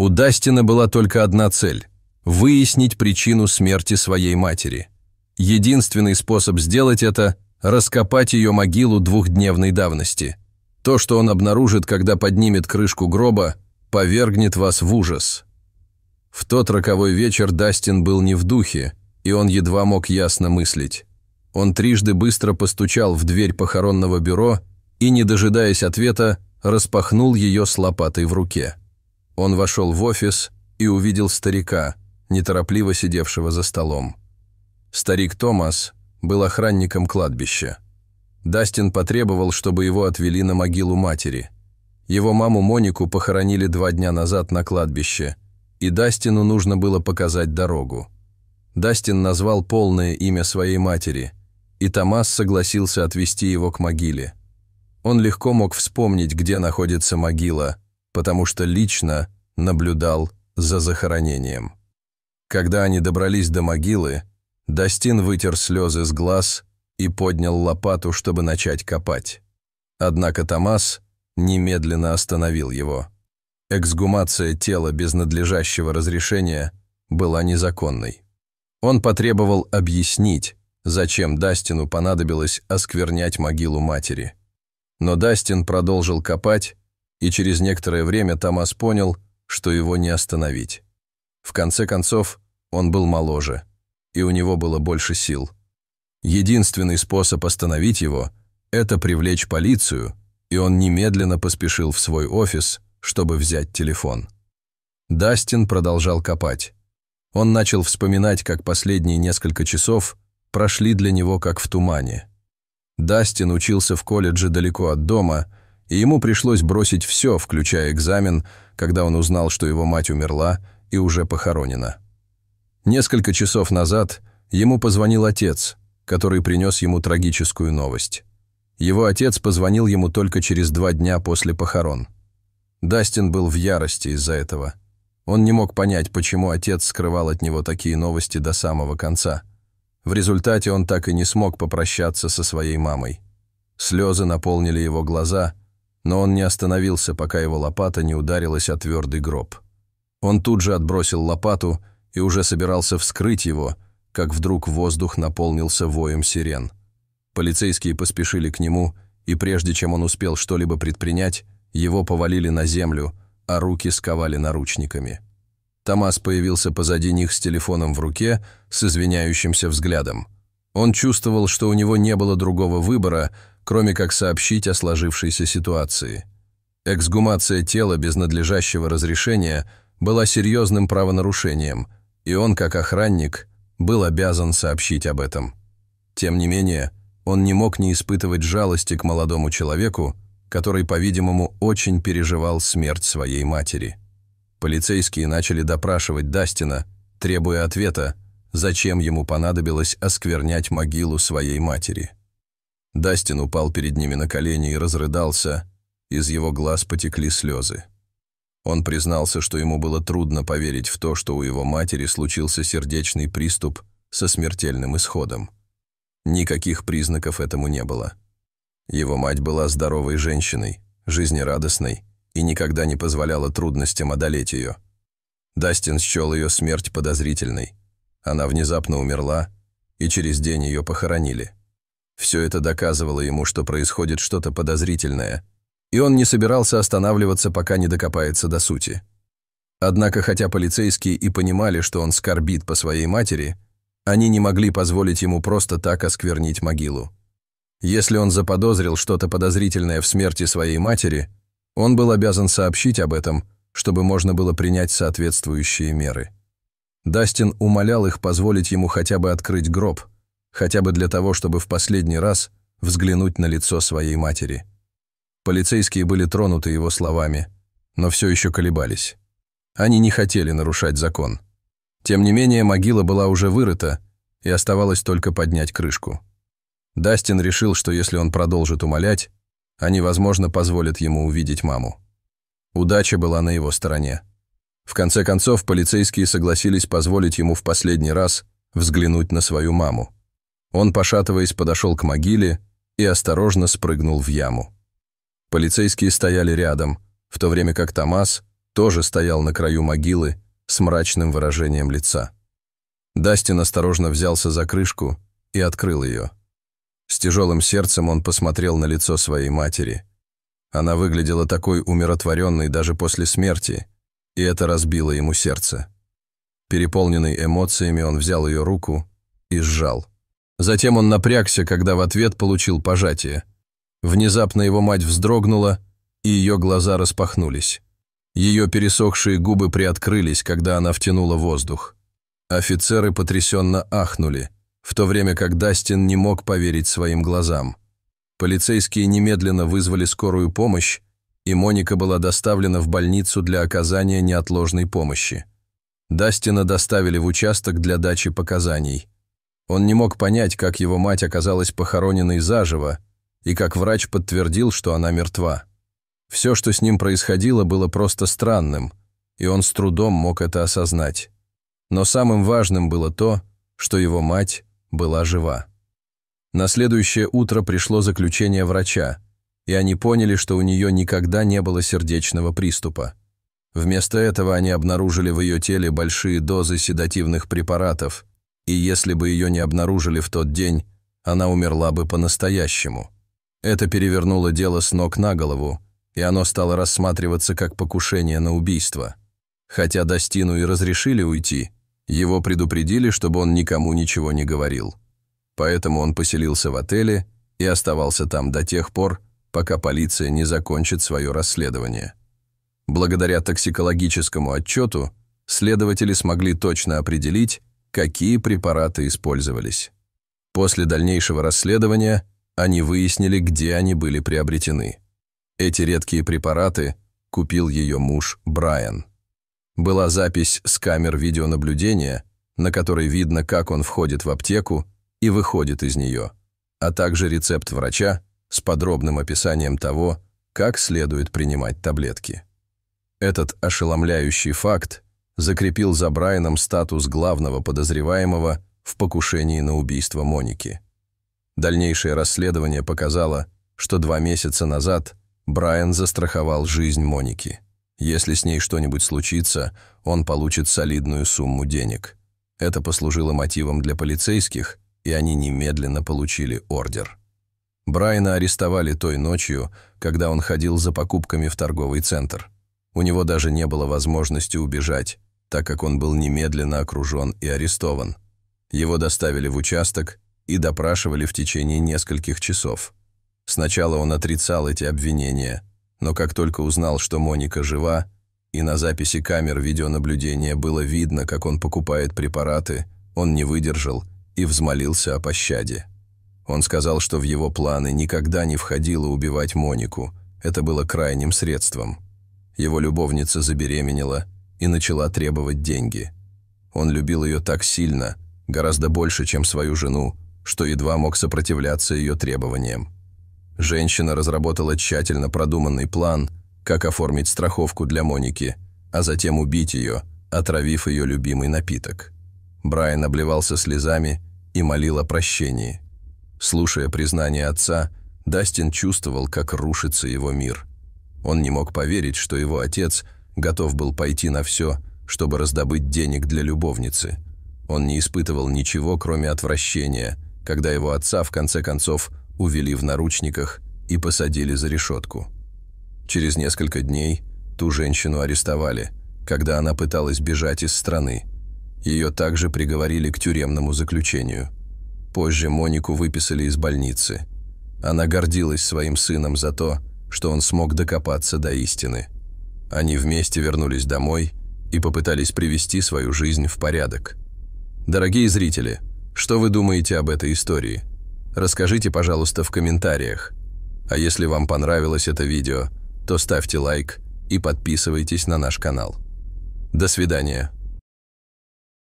У Дастина была только одна цель – выяснить причину смерти своей матери. Единственный способ сделать это – раскопать ее могилу двухдневной давности. То, что он обнаружит, когда поднимет крышку гроба, повергнет вас в ужас. В тот роковой вечер Дастин был не в духе, и он едва мог ясно мыслить. Он трижды быстро постучал в дверь похоронного бюро и, не дожидаясь ответа, распахнул ее с лопатой в руке. Он вошел в офис и увидел старика, неторопливо сидевшего за столом. Старик Томас был охранником кладбища. Дастин потребовал, чтобы его отвели на могилу матери. Его маму Монику похоронили 2 дня назад на кладбище, и Дастину нужно было показать дорогу. Дастин назвал полное имя своей матери, и Томас согласился отвезти его к могиле. Он легко мог вспомнить, где находится могила, потому что лично наблюдал за захоронением. Когда они добрались до могилы, Дастин вытер слезы с глаз и поднял лопату, чтобы начать копать. Однако Томас немедленно остановил его. Эксгумация тела без надлежащего разрешения была незаконной. Он потребовал объяснить, зачем Дастину понадобилось осквернять могилу матери. Но Дастин продолжил копать, и через некоторое время Томас понял, что его не остановить. В конце концов, он был моложе, и у него было больше сил. Единственный способ остановить его – это привлечь полицию, и он немедленно поспешил в свой офис, чтобы взять телефон. Дастин продолжал копать. Он начал вспоминать, как последние несколько часов прошли для него как в тумане. Дастин учился в колледже далеко от дома, и ему пришлось бросить все, включая экзамен, когда он узнал, что его мать умерла и уже похоронена. Несколько часов назад ему позвонил отец, который принес ему трагическую новость. Его отец позвонил ему только через 2 дня после похорон. Дастин был в ярости из-за этого. Он не мог понять, почему отец скрывал от него такие новости до самого конца. В результате он так и не смог попрощаться со своей мамой. Слезы наполнили его глаза, но он не остановился, пока его лопата не ударилась о твердый гроб. Он тут же отбросил лопату и уже собирался вскрыть его, как вдруг воздух наполнился воем сирен. Полицейские поспешили к нему, и прежде чем он успел что-либо предпринять, его повалили на землю, а руки сковали наручниками. Томас появился позади них с телефоном в руке, с извиняющимся взглядом. Он чувствовал, что у него не было другого выбора, кроме как сообщить о сложившейся ситуации. Эксгумация тела без надлежащего разрешения была серьезным правонарушением, и он, как охранник, был обязан сообщить об этом. Тем не менее, он не мог не испытывать жалости к молодому человеку, который, по-видимому, очень переживал смерть своей матери. Полицейские начали допрашивать Дастина, требуя ответа, зачем ему понадобилось осквернять могилу своей матери. Дастин упал перед ними на колени и разрыдался, из его глаз потекли слезы. Он признался, что ему было трудно поверить в то, что у его матери случился сердечный приступ со смертельным исходом. Никаких признаков этому не было. Его мать была здоровой женщиной, жизнерадостной, и никогда не позволяла трудностям одолеть ее. Дастин счел ее смерть подозрительной. Она внезапно умерла, и через день ее похоронили. Все это доказывало ему, что происходит что-то подозрительное, и он не собирался останавливаться, пока не докопается до сути. Однако, хотя полицейские и понимали, что он скорбит по своей матери, они не могли позволить ему просто так осквернить могилу. Если он заподозрил что-то подозрительное в смерти своей матери, он был обязан сообщить об этом, чтобы можно было принять соответствующие меры. Дастин умолял их позволить ему хотя бы открыть гроб, хотя бы для того, чтобы в последний раз взглянуть на лицо своей матери. Полицейские были тронуты его словами, но все еще колебались. Они не хотели нарушать закон. Тем не менее, могила была уже вырыта, и оставалось только поднять крышку. Дастин решил, что если он продолжит умолять, они, возможно, позволят ему увидеть маму. Удача была на его стороне. В конце концов, полицейские согласились позволить ему в последний раз взглянуть на свою маму. Он, пошатываясь, подошел к могиле и осторожно спрыгнул в яму. Полицейские стояли рядом, в то время как Томас тоже стоял на краю могилы с мрачным выражением лица. Дастин осторожно взялся за крышку и открыл ее. С тяжелым сердцем он посмотрел на лицо своей матери. Она выглядела такой умиротворенной даже после смерти, и это разбило ему сердце. Переполненный эмоциями, он взял ее руку и сжал. Затем он напрягся, когда в ответ получил пожатие. Внезапно его мать вздрогнула, и ее глаза распахнулись. Ее пересохшие губы приоткрылись, когда она втянула воздух. Офицеры потрясенно ахнули, в то время как Дастин не мог поверить своим глазам. Полицейские немедленно вызвали скорую помощь, и Моника была доставлена в больницу для оказания неотложной помощи. Дастина доставили в участок для дачи показаний. Он не мог понять, как его мать оказалась похороненной заживо, и как врач подтвердил, что она мертва. Все, что с ним происходило, было просто странным, и он с трудом мог это осознать. Но самым важным было то, что его мать была жива. На следующее утро пришло заключение врача, и они поняли, что у нее никогда не было сердечного приступа. Вместо этого они обнаружили в ее теле большие дозы седативных препаратов, и если бы ее не обнаружили в тот день, она умерла бы по-настоящему. Это перевернуло дело с ног на голову, и оно стало рассматриваться как покушение на убийство. Хотя Дастину и разрешили уйти, его предупредили, чтобы он никому ничего не говорил. Поэтому он поселился в отеле и оставался там до тех пор, пока полиция не закончит свое расследование. Благодаря токсикологическому отчету следователи смогли точно определить, какие препараты использовались. После дальнейшего расследования они выяснили, где они были приобретены. Эти редкие препараты купил ее муж Брайан. Была запись с камер видеонаблюдения, на которой видно, как он входит в аптеку и выходит из нее, а также рецепт врача с подробным описанием того, как следует принимать таблетки. Этот ошеломляющий факт закрепил за Брайаном статус главного подозреваемого в покушении на убийство Моники. Дальнейшее расследование показало, что 2 месяца назад Брайан застраховал жизнь Моники. Если с ней что-нибудь случится, он получит солидную сумму денег. Это послужило мотивом для полицейских, и они немедленно получили ордер. Брайана арестовали той ночью, когда он ходил за покупками в торговый центр. У него даже не было возможности убежать, так как он был немедленно окружен и арестован. Его доставили в участок и допрашивали в течение нескольких часов. Сначала он отрицал эти обвинения, но как только узнал, что Моника жива, и на записи камер видеонаблюдения было видно, как он покупает препараты, он не выдержал и взмолился о пощаде. Он сказал, что в его планы никогда не входило убивать Монику, это было крайним средством. Его любовница забеременела и начала требовать деньги. Он любил ее так сильно, гораздо больше, чем свою жену, что едва мог сопротивляться ее требованиям. Женщина разработала тщательно продуманный план, как оформить страховку для Моники, а затем убить ее, отравив ее любимый напиток. Брайан обливался слезами и молил о прощении. Слушая признание отца, Дастин чувствовал, как рушится его мир. Он не мог поверить, что его отец готов был пойти на все, чтобы раздобыть денег для любовницы. Он не испытывал ничего, кроме отвращения, когда его отца, в конце концов, увели в наручниках и посадили за решетку. Через несколько дней ту женщину арестовали, когда она пыталась бежать из страны. Ее также приговорили к тюремному заключению. Позже Монику выписали из больницы. Она гордилась своим сыном за то, что он смог докопаться до истины. Они вместе вернулись домой и попытались привести свою жизнь в порядок. Дорогие зрители, что вы думаете об этой истории? Расскажите, пожалуйста, в комментариях. А если вам понравилось это видео, то ставьте лайк и подписывайтесь на наш канал. До свидания.